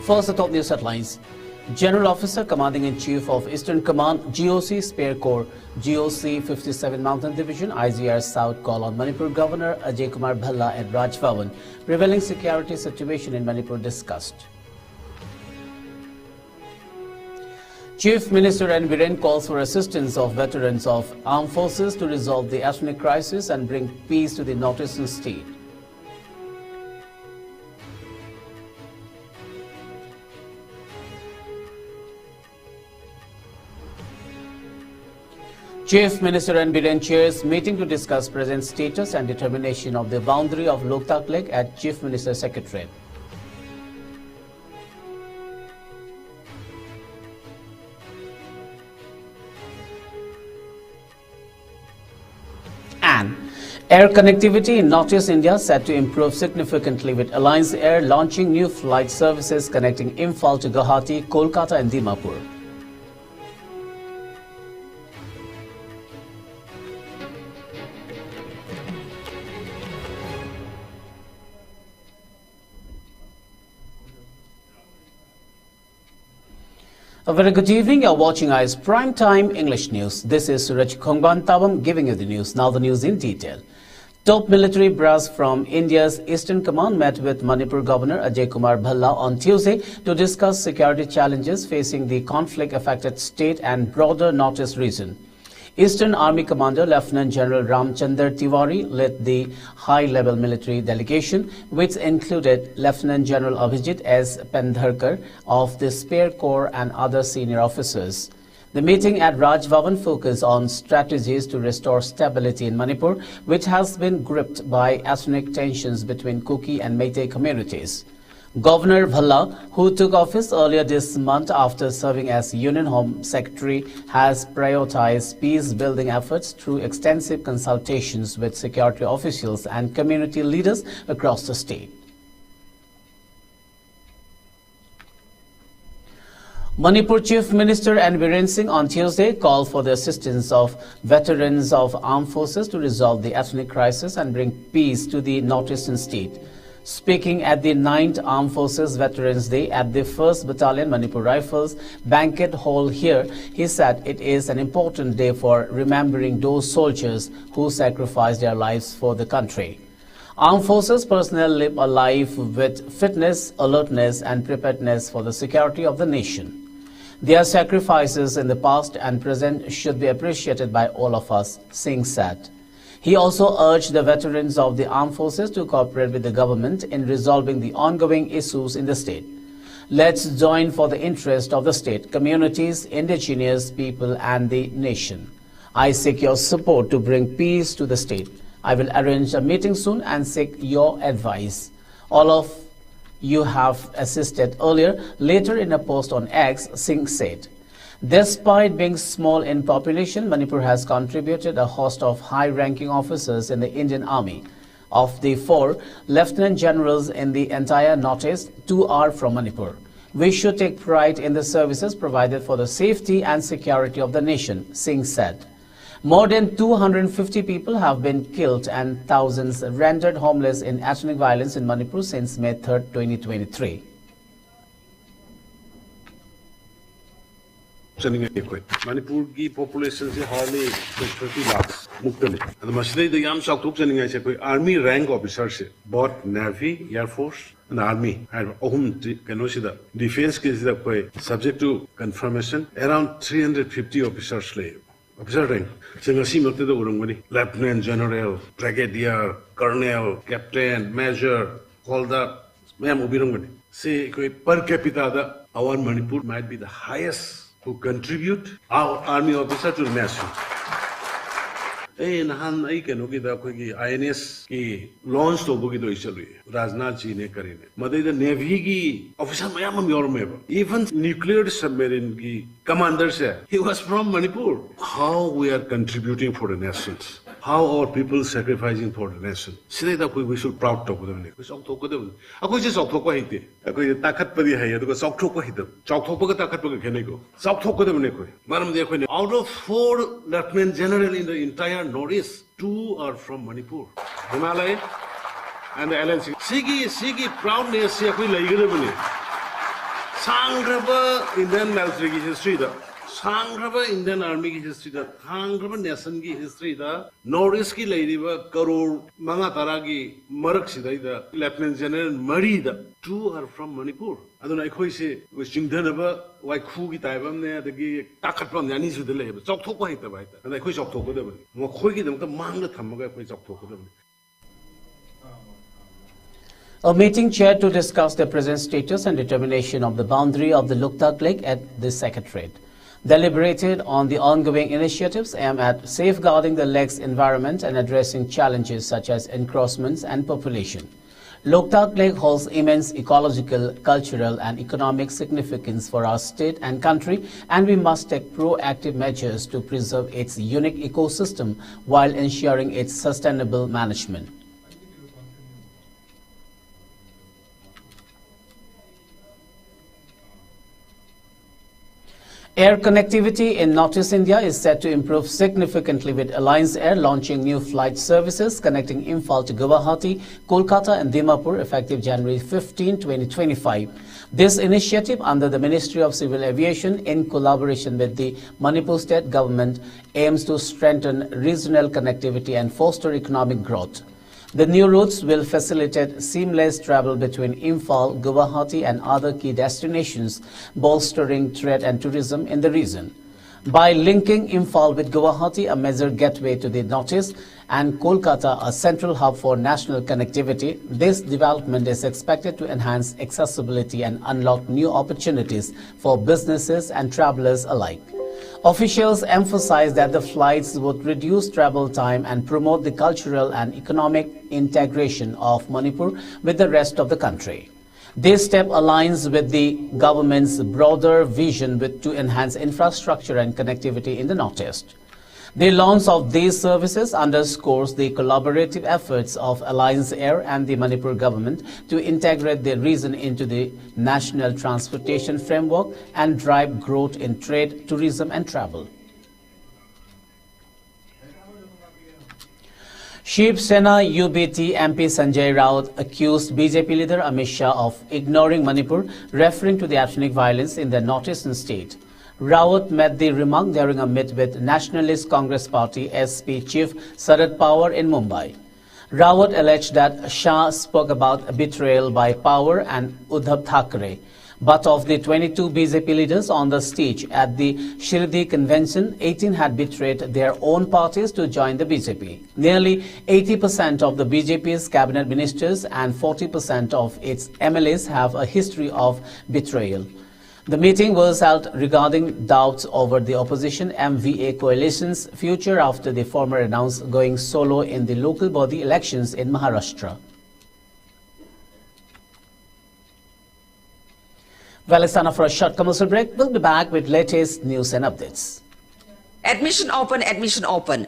First, the top news headlines. General Officer Commanding-in-Chief of Eastern Command, GOC Spare Corps, GOC 57 Mountain Division, IGR South call on Manipur Governor Ajay Kumar Bhalla at Raj Bhavan. Prevailing security situation in Manipur discussed. Chief Minister N. Biren calls for assistance of veterans of armed forces to resolve the ethnic crisis and bring peace to the northeastern state. Chief Minister N. Biren chairs meeting to discuss present status and determination of the boundary of Loktak Lake at Chief Minister's Secretariat. And air connectivity in Northeast India set to improve significantly with Alliance Air launching new flight services connecting Imphal to Guwahati, Kolkata and Dimapur. A very good evening. You're watching IS Prime Time English News. This is Suraj Khongban Tabam giving you the news. Now the news in detail. Top military brass from India's Eastern Command met with Manipur Governor Ajay Kumar Bhalla on Tuesday to discuss security challenges facing the conflict-affected state and broader Northeast region. Eastern Army Commander Lieutenant General Ramchandar Tiwari led the high-level military delegation, which included Lieutenant General Abhijit S. Pendharkar of the Spare Corps and other senior officers. The meeting at Raj Bhavan focused on strategies to restore stability in Manipur, which has been gripped by ethnic tensions between Kuki and Meitei communities. Governor Bhalla, who took office earlier this month after serving as Union Home Secretary, has prioritized peace-building efforts through extensive consultations with security officials and community leaders across the state. Manipur Chief Minister N. Biren Singh on Tuesday called for the assistance of veterans of armed forces to resolve the ethnic crisis and bring peace to the northeastern state. Speaking at the 9th Armed Forces Veterans Day at the 1st Battalion Manipur Rifles Banquet Hall here, he said it is an important day for remembering those soldiers who sacrificed their lives for the country. Armed Forces personnel live a life with fitness, alertness and preparedness for the security of the nation. Their sacrifices in the past and present should be appreciated by all of us, Singh said. He also urged the veterans of the armed forces to cooperate with the government in resolving the ongoing issues in the state. Let's join for the interest of the state, communities, indigenous people and the nation. I seek your support to bring peace to the state. I will arrange a meeting soon and seek your advice. All of you have assisted earlier. Later in a post on X, Singh said, despite being small in population, Manipur has contributed a host of high-ranking officers in the Indian Army. Of the 4 lieutenant generals in the entire Northeast, 2 are from Manipur. We should take pride in the services provided for the safety and security of the nation, Singh said. More than 250 people have been killed and thousands rendered homeless in ethnic violence in Manipur since May 3, 2023. Manipur की population से hardly 30 lakhs मुक्त ने and मसले तो यहाँ सब थोक चलेंगे ऐसे कोई army rank officer से बहुत navy, air force and army and कहनो सीधा defense के सीधा कोई subject to confirmation around 350 officers ले officer rank सिंगासी मत्ते तो उरंगनी lieutenant general, brigadier, colonel, captain, major, all that ma'am उबिरंगनी से कोई per capita दा our Manipur might be the highest who contribute our army officer to the nation. nahan ai keno ki da khoi ki INS ki launch to bogi do isalui Rajnath ji ne kari ne madai the navy ki officer mayam am yor me even nuclear submarine ki commander se he was from Manipur. How we are contributing for the nations, how our people sacrificing for the nation. Sine da koi we should proud to them ne koi sok thok ko dem akoi je sok thok ko hite akoi takat pari hai to sok thok ko hite sok thok ko takat ko khene ko sok thok ko dem ne koi maram de koi out of 4 lieutenant general in the entire Northeast, 2 are from Manipur, Himalaya and the LNC. Sigi proudness se koi lai gele bane Sangraba Indian military history da. Sangraba Indian army history da. Sangraba nation ki history da. Northeast ki lady ba Karur Mangatara ki Marak Sidai da. Lieutenant General Mari da. Two are from Manipur. Aduna I say was Jingdanaba why Kugi Taibam ne the Takapam Yanis with the labor. October hit the bite. And I quit October. Mokogi them the Manga Tamaga quits October. A meeting chaired to discuss the present status and determination of the boundary of the Loktak Lake at the Secretariat. Deliberated on the ongoing initiatives aimed at safeguarding the lake's environment and addressing challenges such as encroachments and population. Loktak Lake holds immense ecological, cultural and economic significance for our state and country, and we must take proactive measures to preserve its unique ecosystem while ensuring its sustainable management. Air connectivity in Northeast India is set to improve significantly with Alliance Air launching new flight services connecting Imphal to Guwahati, Kolkata and Dimapur effective January 15, 2025. This initiative under the Ministry of Civil Aviation in collaboration with the Manipur State Government aims to strengthen regional connectivity and foster economic growth. The new routes will facilitate seamless travel between Imphal, Guwahati and other key destinations, bolstering trade and tourism in the region. By linking Imphal with Guwahati, a major gateway to the northeast, and Kolkata, a central hub for national connectivity, this development is expected to enhance accessibility and unlock new opportunities for businesses and travelers alike. Officials emphasized that the flights would reduce travel time and promote the cultural and economic integration of Manipur with the rest of the country. This step aligns with the government's broader vision to enhance infrastructure and connectivity in the Northeast. The launch of these services underscores the collaborative efforts of Alliance Air and the Manipur government to integrate the region into the national transportation framework and drive growth in trade, tourism and travel. Shiv Sena UBT MP Sanjay Raut accused BJP leader Amit Shah of ignoring Manipur, referring to the ethnic violence in the northeastern state. Raut made the remark during a meet with Nationalist Congress Party SP Chief Sarad Pawar in Mumbai. Raut alleged that Shah spoke about betrayal by Pawar and Uddhav Thackeray. But of the 22 BJP leaders on the stage at the Shirdi convention, 18 had betrayed their own parties to join the BJP. Nearly 80% of the BJP's cabinet ministers and 40% of its MLAs have a history of betrayal. The meeting was held regarding doubts over the opposition MVA coalition's future after the former announced going solo in the local body elections in Maharashtra. Well, it's time for a short commercial break. We'll be back with latest news and updates. Admission open.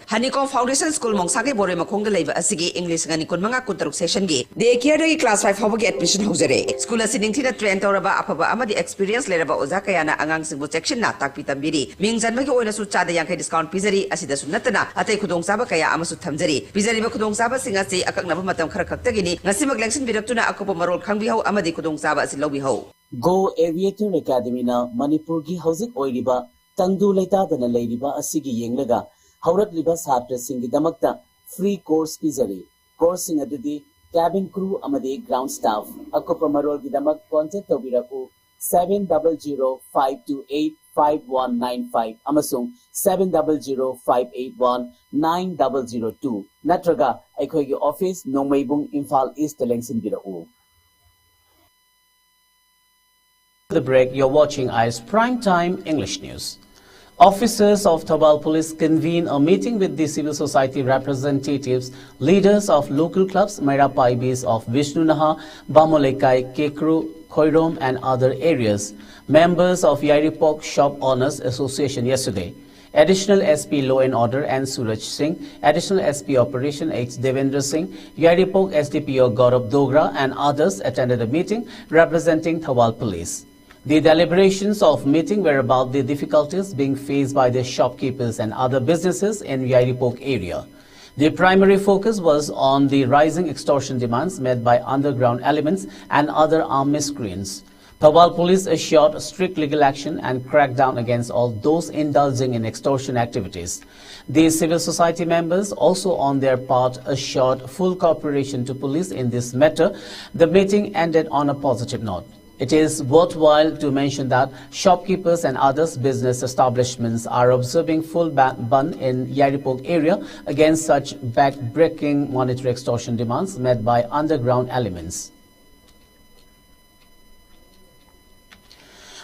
Honeycomb Foundation School Mongsage Bore Makongda Leva Asigi English Gani Kunmanga Kutaruk session gi. Day care class 5 Hobby admission hosere. School Asining Tina Trent Toraba Apaba Amadi experience Leraba Ozakayana Angang Single section na Takpitabiri. Means and Maki Oina Sucha the Yankee discount Pizari Asida Sunatana, Ate Kudong Sabakaya Amasu Tamzari. Pizari Kudong Saba Singasi Akaknamatam Karakatagini, Nasima Glanson Vidatuna Akopomarol Kangiho Amadi Kudong Saba Silobiho. Go Aviator Academy na Manipurgi Housing Oiriba. Tangdu Laitadana Ladiba Asigi Yenglaga, Howrat Liba Satra Singi Damakta, free course Pizari, coursing at the cabin crew Amade ground staff, Akopamarol Gidamak contact Obiraku 700-528-5195, Amasung 700-581-9002, Natraga, Ekogi office, Nomaybung Imphal East Lengsin Birau. The break, you're watching IS Prime Time English News. Officers of Thobal Police convene a meeting with the civil society representatives, leaders of local clubs, Maira Paibis of Vishnunaha, Bamolekai, Kekru, Khoirom and other areas, members of Yairipok Shop Owners Association yesterday. Additional SP Law and Order and Suraj Singh, Additional SP Operation H. Devendra Singh, Yairipok SDPO Gaurav Dogra and others attended a meeting representing Thobal Police. The deliberations of meeting were about the difficulties being faced by the shopkeepers and other businesses in Yairipok area. The primary focus was on the rising extortion demands made by underground elements and other armed miscreants. Thawal police assured strict legal action and cracked down against all those indulging in extortion activities. The civil society members also on their part assured full cooperation to police in this matter. The meeting ended on a positive note. It is worthwhile to mention that shopkeepers and others business establishments are observing full ban in Yaripok area against such back-breaking monetary extortion demands made by underground elements.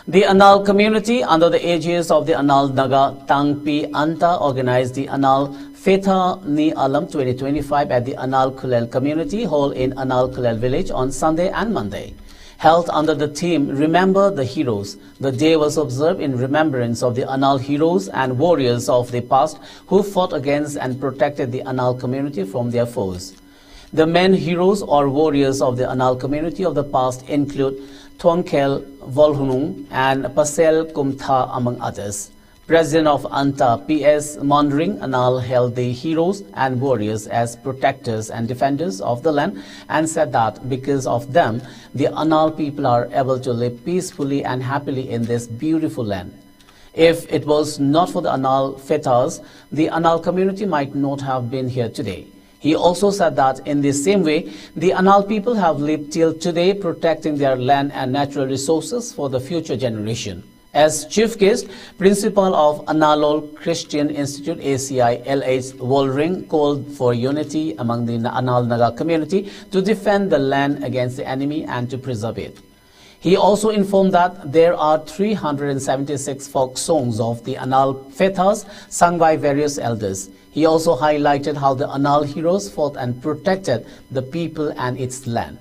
The Anal community, under the aegis of the Anal Naga Tangpi Anta, organized the Anal Fetha Ni Alam 2025 at the Anal Kulel Community Hall in Anal Kulel village on Sunday and Monday. Held under the theme Remember the Heroes, the day was observed in remembrance of the Anal heroes and warriors of the past who fought against and protected the Anal community from their foes. The men heroes or warriors of the Anal community of the past include Tuangkel Volhunung and Pasel Kumtha, among others. President of Anta, P.S. Mondring Anal hailed the heroes and warriors as protectors and defenders of the land and said that because of them, the Anal people are able to live peacefully and happily in this beautiful land. If it was not for the Anal Fetas, the Anal community might not have been here today. He also said that in the same way, the Anal people have lived till today protecting their land and natural resources for the future generation. As chief guest, Principal of Analol Christian Institute ACI LH Wolring called for unity among the Anal Naga community to defend the land against the enemy and to preserve it. He also informed that there are 376 folk songs of the Anal Fethas sung by various elders. He also highlighted how the Anal heroes fought and protected the people and its land.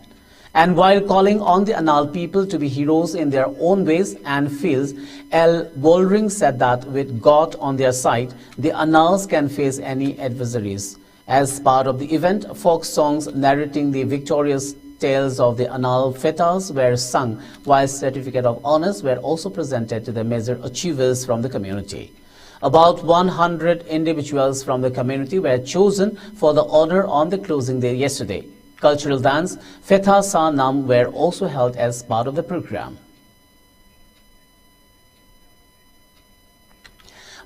And while calling on the Anal people to be heroes in their own ways and fields, L. Wolring said that with God on their side, the Anals can face any adversaries. As part of the event, folk songs narrating the victorious tales of the Anal Fetas were sung, while certificate of honors were also presented to the major achievers from the community. About 100 individuals from the community were chosen for the honor on the closing day yesterday. Cultural dance, Fetha Sa Nam, were also held as part of the program.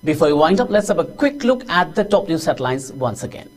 Before we wind up, let's have a quick look at the top news headlines once again.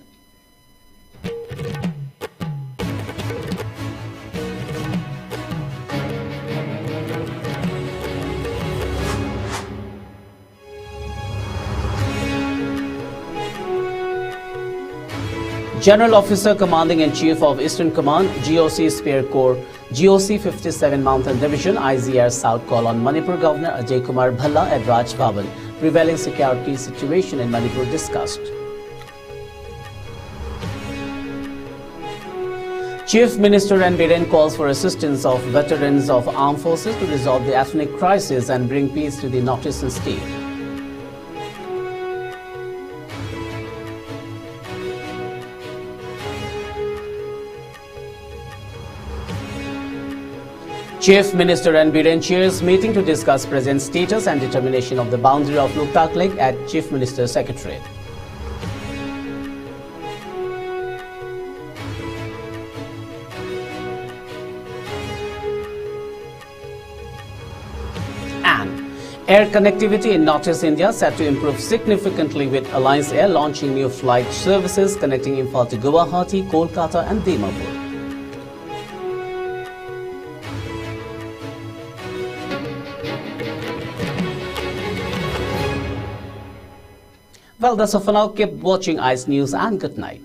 General Officer Commanding-in-Chief of Eastern Command, GOC Spear Corps, GOC 57 Mountain Division, IZR South call on Manipur Governor Ajay Kumar Bhalla at Raj Bhavan. Prevailing security situation in Manipur discussed. Chief Minister N. Biren calls for assistance of veterans of armed forces to resolve the ethnic crisis and bring peace to the northeastern state. Chief Minister N. Biren chairs meeting to discuss present status and determination of the boundary of Luktak Lake at Chief Minister's Secretariat. And air connectivity in Northeast India set to improve significantly with Alliance Air launching new flight services connecting Imphal to Guwahati, Kolkata and Dimapur. Well, that's all for now. Keep watching ICE News and good night.